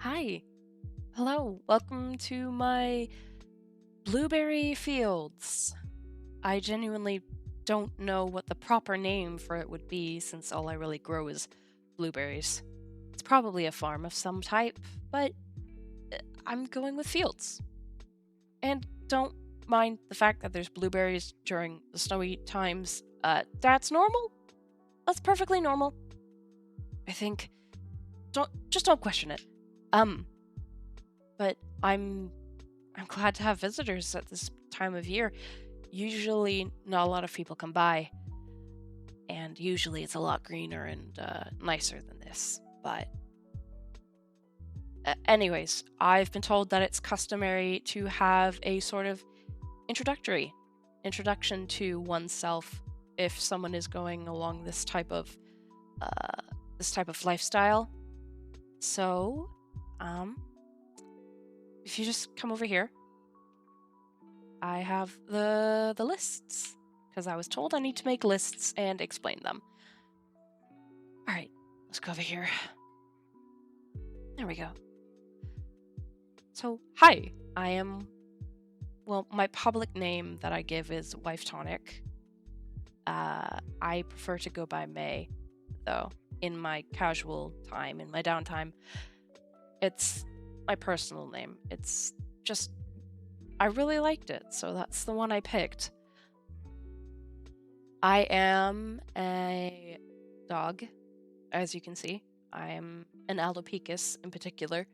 Hi. Hello. Welcome to my blueberry fields. I genuinely don't know what the proper name for it would be since all I really grow is blueberries. It's probably a farm of some type, but I'm going with fields. And don't mind the fact that there's blueberries during the snowy times. That's normal. That's perfectly normal. I think don't question it. Um, but I'm glad to have visitors at this time of year. Usually, not a lot of people come by, and usually it's a lot greener and nicer than this. But, anyways, I've been told that it's customary to have a sort of introduction to oneself if someone is going along uh, this type of lifestyle. So, um, if you just come over here, I have the lists because I was told I need to make lists and explain them. All right, let's go over here. There we go. So, hi, my public name that I give is Wifetonic. I prefer to go by May, though, in my casual time, in my downtime. It's my personal name. It's just, I really liked it, so that's the one I picked. I am a dog, as you can see. I am an Alopecia in particular.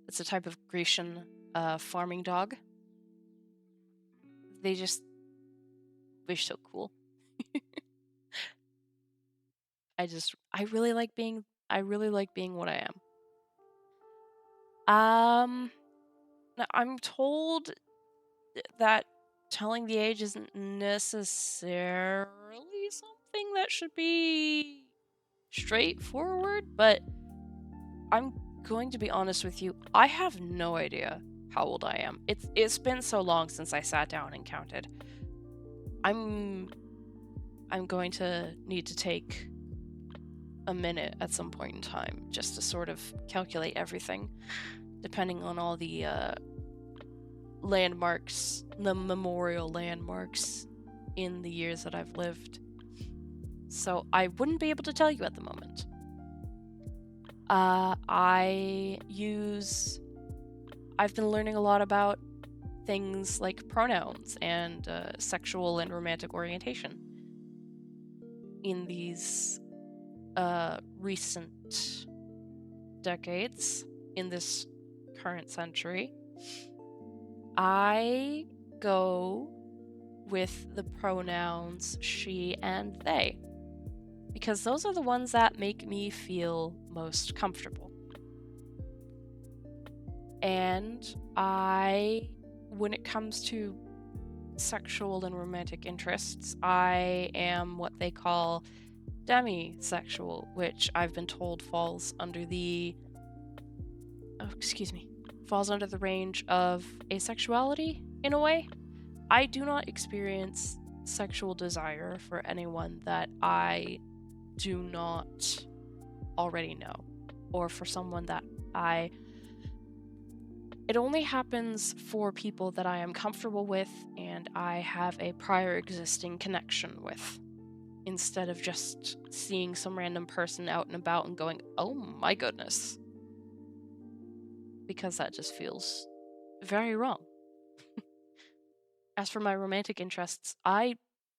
It's a type of Grecian farming dog. They're so cool. I really like being what I am. Now I'm told that telling the age isn't necessarily something that should be straightforward, but I'm going to be honest with you. I have no idea how old I am. It's been so long since I sat down and counted. I'm going to need to take a minute at some point in time just to sort of calculate everything, depending on all the landmarks, the memorial landmarks in the years that I've lived. So I wouldn't be able to tell you at the moment. I've been learning a lot about things like pronouns and sexual and romantic orientation in these recent decades, in this current century. I go with the pronouns she and they, because those are the ones that make me feel most comfortable. And when it comes to sexual and romantic interests, I am what they call demisexual, which I've been told falls under the range of asexuality in a way. I do not experience sexual desire for anyone that I do not already know, or for someone that it only happens for people that I am comfortable with and I have a prior existing connection with, instead of just seeing some random person out and about and going, oh my goodness. Because that just feels very wrong. As for my romantic interests, I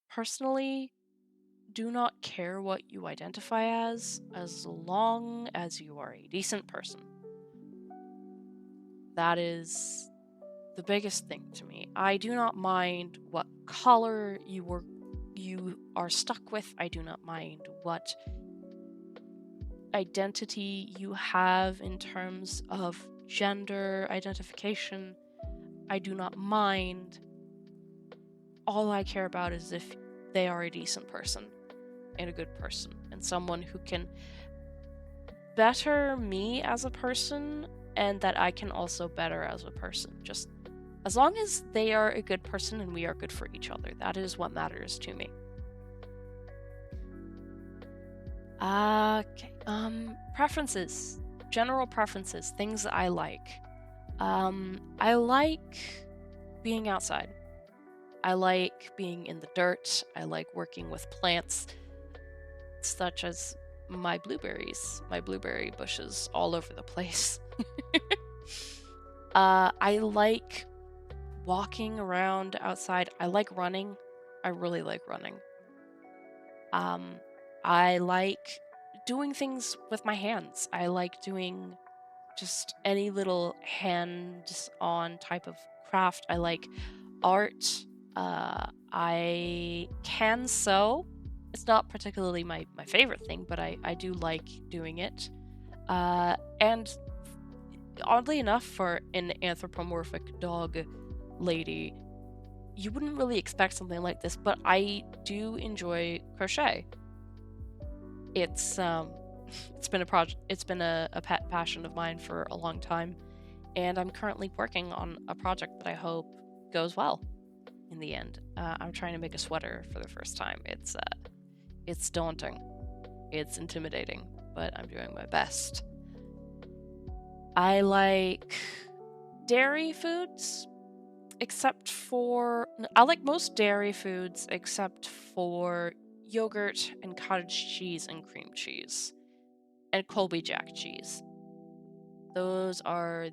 personally do not care what you identify as long as you are a decent person. That is the biggest thing to me. I do not mind what color you are stuck with. I do not mind what identity you have in terms of gender identification. I do not mind. All I care about is if they are a decent person and a good person and someone who can better me as a person and that I can also better as a person. Just as long as they are a good person and we are good for each other, that is what matters to me. Okay. Preferences. general preferences, things that I like. I like being outside. I like being in the dirt. I like working with plants, such as my blueberry bushes all over the place. I like walking around outside. I like running. I really like running. I like doing things with my hands. I like doing just any little hands-on type of craft. I like art. I can sew. It's not particularly my favorite thing, but I do like doing it. And oddly enough, for an anthropomorphic dog lady, you wouldn't really expect something like this, but I do enjoy crochet. It's it's been a pet passion of mine for a long time, and I'm currently working on a project that I hope goes well in the end. I'm trying to make a sweater for the first time. It's daunting, it's intimidating, but I'm doing my best. I like dairy foods, I like most dairy foods except for yogurt and cottage cheese and cream cheese and Colby Jack cheese. Those are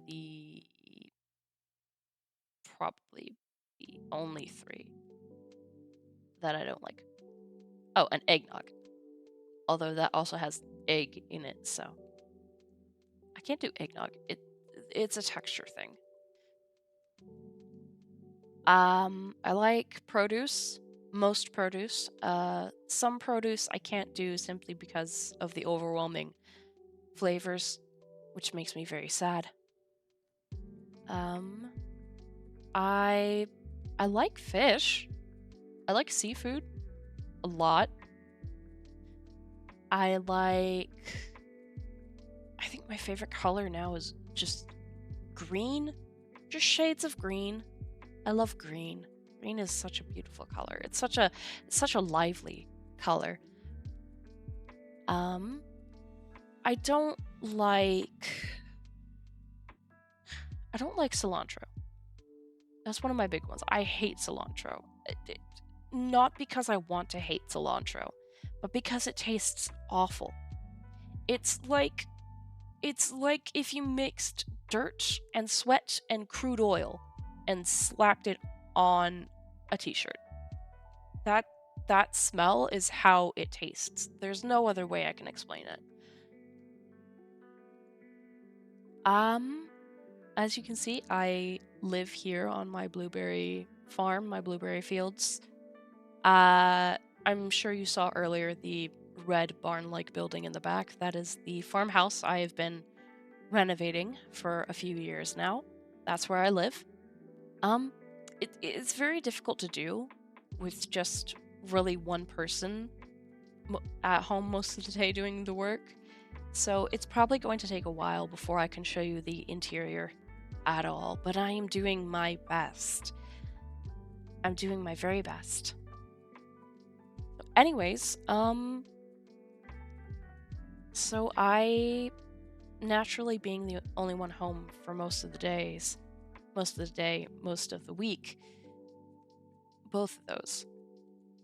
probably the only three that I don't like. Oh, and eggnog. Although that also has egg in it, so I can't do eggnog. It's a texture thing. I like produce, most produce. Some produce I can't do simply because of the overwhelming flavors, which makes me very sad. I like fish. I like seafood a lot. I think my favorite color now is just green. Just shades of green. I love green. Green is such a beautiful color. It's such a lively color. I don't like cilantro. That's one of my big ones. I hate cilantro. Not because I want to hate cilantro, but because it tastes awful. It's like if you mixed dirt and sweat and crude oil and slapped it on a t-shirt. That smell is how it tastes. There's no other way I can explain it. As you can see, I live here on my blueberry farm, my blueberry fields. I'm sure you saw earlier the red barn-like building in the back. That is the farmhouse I have been renovating for a few years now. That's where I live. It's very difficult to do with just really one person at home most of the day doing the work. So it's probably going to take a while before I can show you the interior at all, but I am doing my best. I'm doing my very best. Anyways, so I, naturally being the only one home for most of the days, most of the day, most of the week, both of those,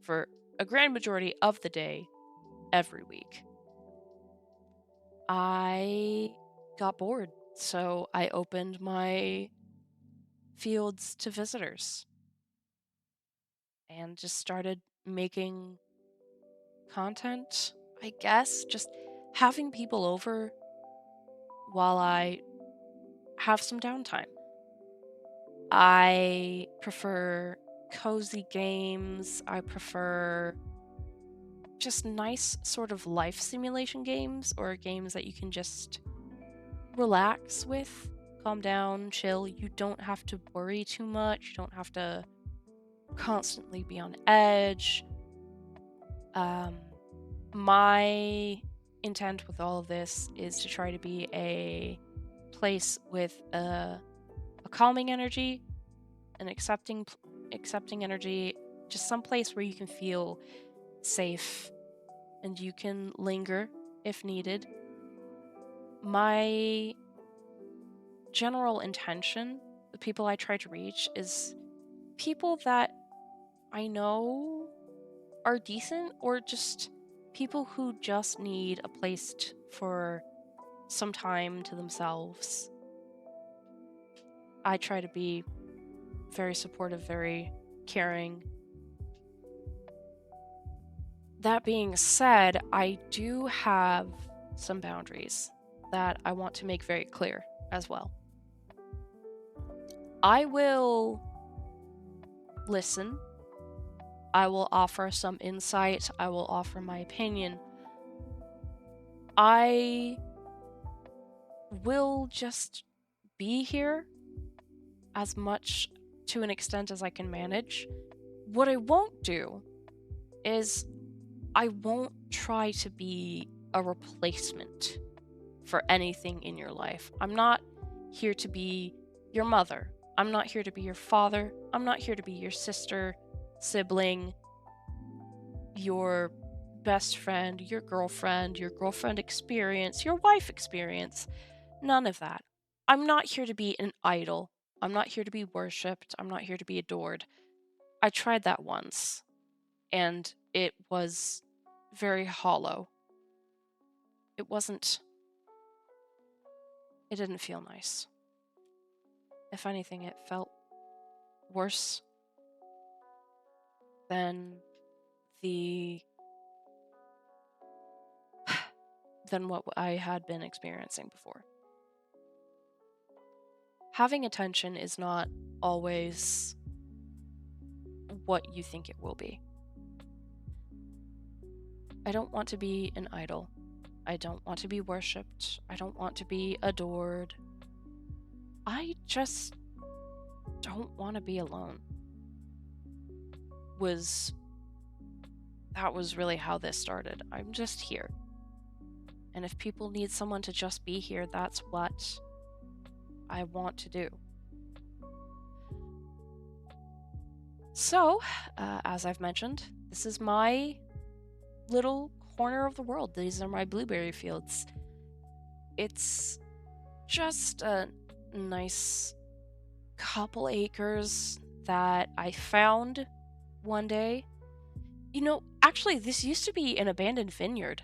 for a grand majority of the day, every week, I got bored, so I opened my fields to visitors and just started making content, I guess, just having people over while I have some downtime. I prefer cozy games. I prefer just nice sort of life simulation games or games that you can just relax with, calm down, chill. You don't have to worry too much. You don't have to constantly be on edge. My intent with all of this is to try to be a place with a calming energy, an accepting energy, just some place where you can feel safe and you can linger if needed. My general intention, the people I try to reach, is people that I know are decent, or just people who just need a place for some time to themselves. I try to be very supportive, very caring. That being said, I do have some boundaries that I want to make very clear as well. I will listen. I will offer some insight. I will offer my opinion. I will just be here as much to an extent as I can manage. What I won't do is I won't try to be a replacement for anything in your life. I'm not here to be your mother. I'm not here to be your father. I'm not here to be your sister, sibling, your best friend, your girlfriend experience, your wife experience. None of that. I'm not here to be an idol. I'm not here to be worshipped. I'm not here to be adored. I tried that once, and it was very hollow. It didn't feel nice. If anything, it felt worse than than what I had been experiencing before. Having attention is not always what you think it will be. I don't want to be an idol. I don't want to be worshipped. I don't want to be adored. I just don't want to be alone. That was really how this started. I'm just here. And if people need someone to just be here, that's what I want to do. So, as I've mentioned, this is my little corner of the world. These are my blueberry fields. It's just a nice couple acres that I found one day. You know, actually, this used to be an abandoned vineyard.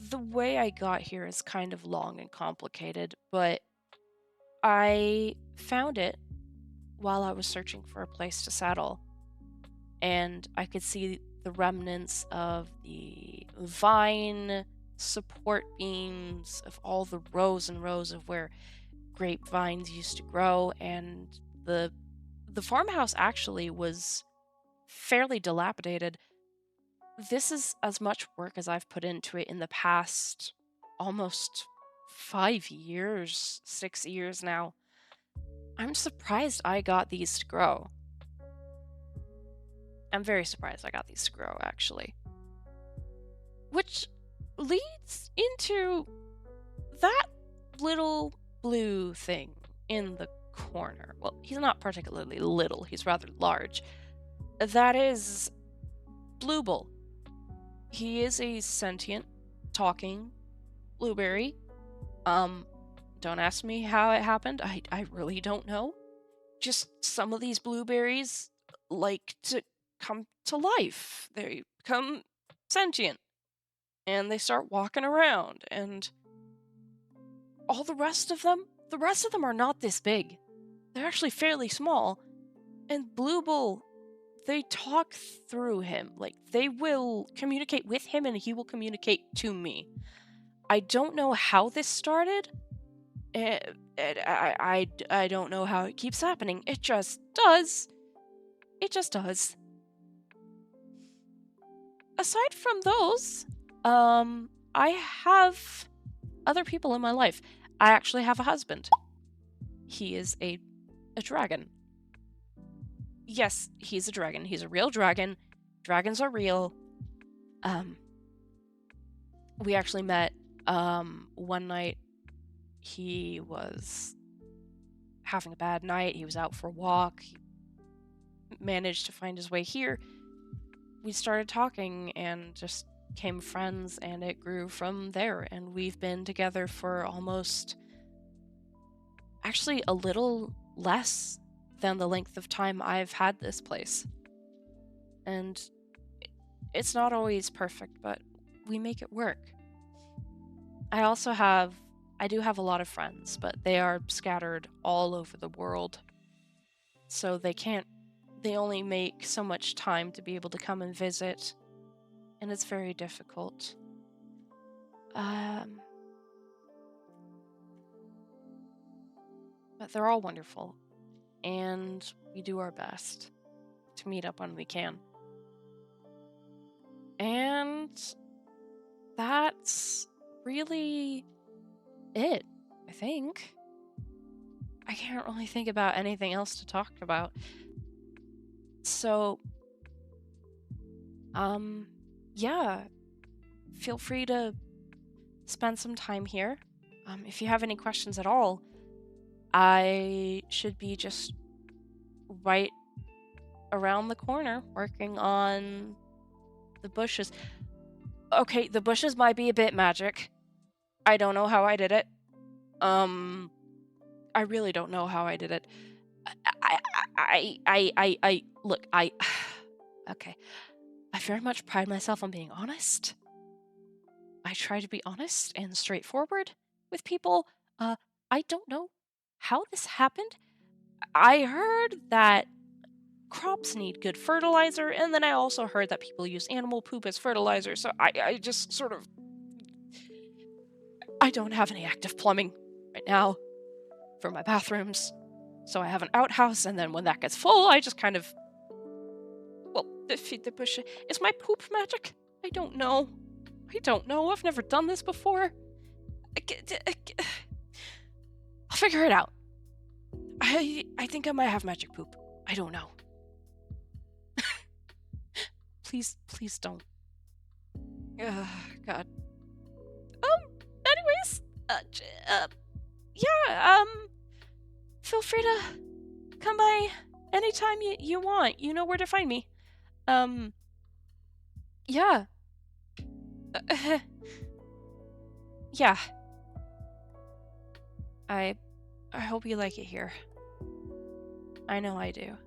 The way I got here is kind of long and complicated, but I found it while I was searching for a place to settle, and I could see the remnants of the vine support beams of all the rows and rows of where grapevines used to grow, and the farmhouse actually was fairly dilapidated. This is as much work as I've put into it in the past almost 5 years, 6 years now. I'm surprised I got these to grow. I'm very surprised I got these to grow, actually. Which leads into that little blue thing in the corner. Well, he's not particularly little, he's rather large. That is Bluebull. He is a sentient, talking blueberry. Don't ask me how it happened. I really don't know. Just some of these blueberries like to come to life. They become sentient. And they start walking around. And all the rest of them are not this big. They're actually fairly small. And Bluebull, they talk through him. Like, they will communicate with him and he will communicate to me. I don't know how this started. I don't know how it keeps happening. It just does. It just does. Aside from those, I have other people in my life. I actually have a husband. He is a dragon. Yes, he's a dragon. He's a real dragon. Dragons are real. We actually met one night. He was having a bad night. He was out for a walk. He managed to find his way here. We started talking and just became friends, and it grew from there. And we've been together for almost, actually, a little less than the length of time I've had this place. And it's not always perfect, but we make it work. I do have a lot of friends, but they are scattered all over the world. So they only make so much time to be able to come and visit, and it's very difficult. But they're all wonderful, and we do our best to meet up when we can. And that's really it, I think. I can't really think about anything else to talk about. So, yeah, feel free to spend some time here. If you have any questions at all, I should be just right around the corner working on the bushes. Okay, the bushes might be a bit magic. I don't know how I did it. I really don't know how I did it. Look, okay. I very much pride myself on being honest. I try to be honest and straightforward with people. I don't know how this happened. I heard that crops need good fertilizer, and then I also heard that people use animal poop as fertilizer, so I just sort of... I don't have any active plumbing right now for my bathrooms, so I have an outhouse, and then when that gets full, I just kind of... Well, feed the bush. Is my poop magic? I don't know. I've never done this before. I'll figure it out. I think I might have magic poop. I don't know. Please don't. God. Anyways, yeah, feel free to come by anytime you want. You know where to find me. Yeah. Yeah. I hope you like it here. I know I do.